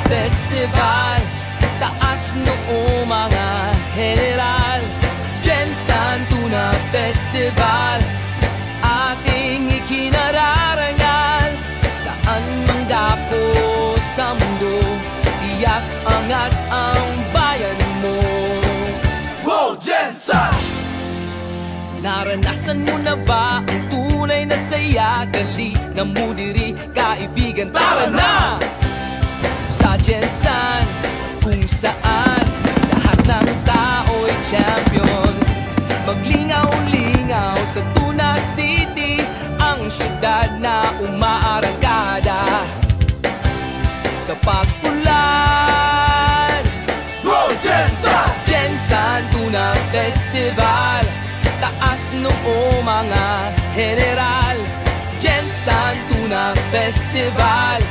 Festival. Taas noo mga general. Jensan Tuna Festival, ating ikinararangal. Saan mang dako sa mundo, tiyak angat ang bayan mo. Wow, Jensan! Naranasan mo na ba ang tunay na saya? Dali na mo diri, kaibigan, tara na! Sa Jensan, kung saan lahat ng tao'y champion. Maglingaw-lingaw sa Tuna City, ang syudad na umaarangkada. Sa pagpulan, Wow, Jensan! Jensan Tuna Festival. Taas noo mga general. Jensan Tuna Festival,